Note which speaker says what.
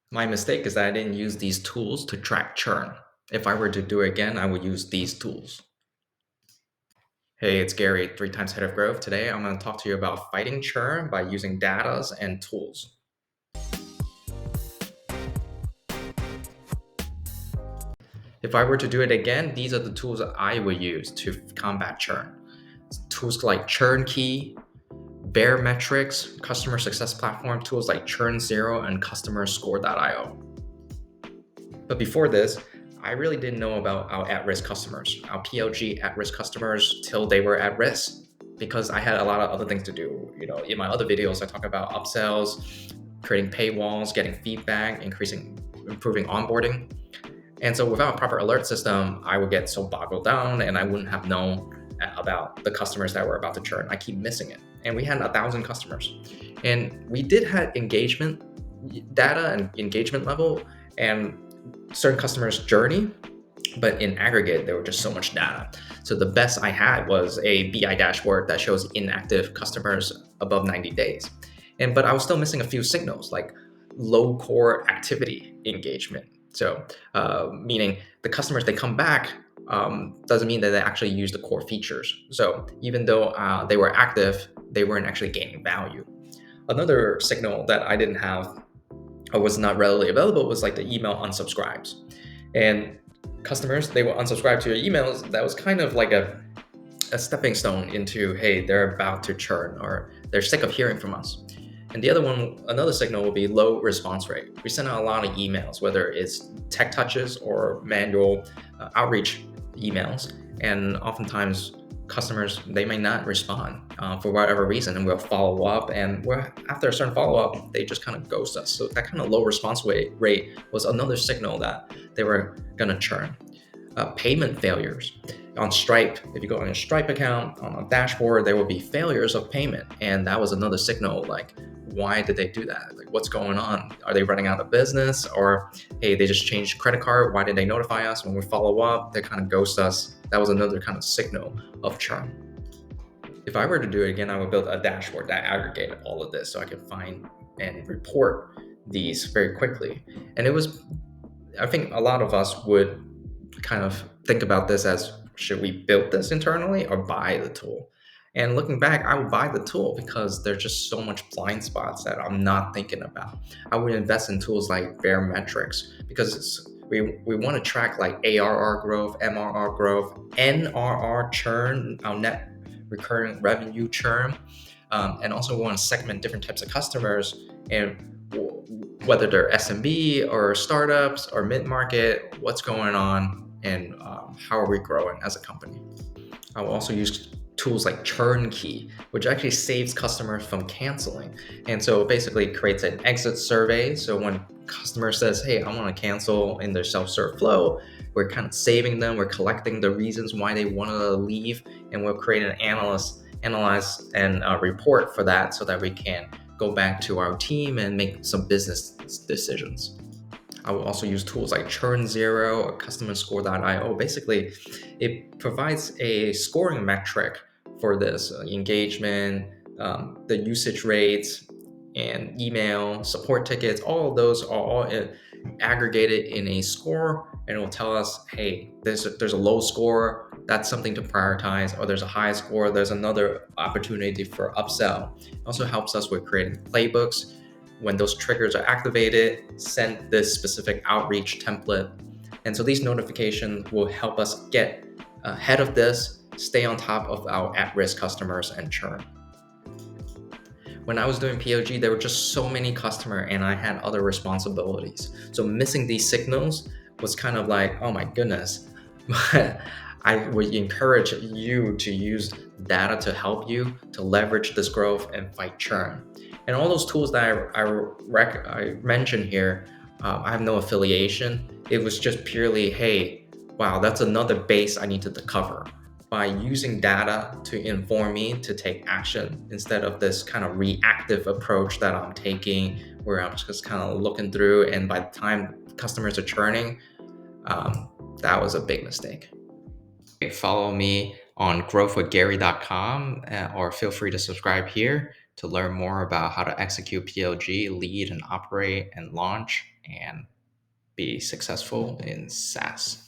Speaker 1: My mistake is that I didn't use these tools to track churn. If I were to do it again, I would use these tools. Hey, it's Gary, 3 times head of growth. Today, I'm going to talk to you about fighting churn by using data and tools. If I were to do it again, these are the tools that I would use to combat churn. Tools like Churnkey, Baremetrics, customer success platform, tools like ChurnZero and customerscore.io. But before this, I really didn't know about our at-risk customers, our PLG at-risk customers till they were at risk, because I had a lot of other things to do. In my other videos, I talk about upsells, creating paywalls, getting feedback, improving onboarding. And so without a proper alert system, I would get so boggled down and I wouldn't have known about the customers that were about to churn. I keep missing it. And we had 1,000 customers. And we did have engagement data and engagement level and certain customers' journey, but in aggregate, there were just so much data. So the best I had was a BI dashboard that shows inactive customers above 90 days. But I was still missing a few signals like low core activity engagement. So meaning the customers, they come back, doesn't mean that they actually use the core features. So even though they were active, they weren't actually gaining value. Another signal that I didn't have or was not readily available was like the email unsubscribes. And customers, they will unsubscribe to your emails. That was kind of like a stepping stone into, hey, they're about to churn or they're sick of hearing from us. And the other one, another signal will be low response rate. We send out a lot of emails, whether it's tech touches or manual outreach emails. And oftentimes customers, they may not respond for whatever reason, and we'll follow up. And after a certain follow up, they just kind of ghost us. So that kind of low response rate was another signal that they were going to churn. Payment failures on Stripe. If you go on your Stripe account on a dashboard, there will be failures of payment, and that was another signal. Like, why did they do that? Like, what's going on? Are they running out of business, or hey, they just changed credit card? Why did they notify us? When we follow up, they kind of ghost us. That was another kind of signal of churn. If I were to do it again, I would build a dashboard that aggregated all of this so I could find and report these very quickly. And I think a lot of us would kind of think about this as, should we build this internally or buy the tool? And looking back, I would buy the tool because there's just so much blind spots that I'm not thinking about. I would invest in tools like Baremetrics because we want to track like ARR growth, MRR growth, NRR churn, our net recurring revenue churn, and also we want to segment different types of customers and whether they're SMB or startups or mid-market, what's going on, and how are we growing as a company. I will also use tools like Churnkey, which actually saves customers from canceling. And so it basically creates an exit survey. So when customer says, hey, I want to cancel in their self-serve flow, we're kind of saving them. We're collecting the reasons why they want to leave, and we'll create an analyze and report for that so that we can go back to our team and make some business decisions. I will also use tools like ChurnZero or customerscore.io. Basically, it provides a scoring metric for this engagement, the usage rates, and email, support tickets. All of those are all aggregated in a score, and it will tell us, hey, there's a low score, that's something to prioritize, or there's a high score, there's another opportunity for upsell. It also helps us with creating playbooks. When those triggers are activated, send this specific outreach template. And so these notifications will help us get ahead of this, stay on top of our at-risk customers and churn. When I was doing PLG, there were just so many customers and I had other responsibilities. So missing these signals was kind of like, oh my goodness. But I would encourage you to use data to help you to leverage this growth and fight churn. And all those tools that I mentioned here, I have no affiliation. It was just purely, hey, wow, that's another base I needed to cover. By using data to inform me to take action instead of this kind of reactive approach that I'm taking, where I'm just kind of looking through, and by the time customers are churning, that was a big mistake. Follow me on growthwithgary.com or feel free to subscribe here to learn more about how to execute PLG, lead and operate and launch and be successful in SaaS.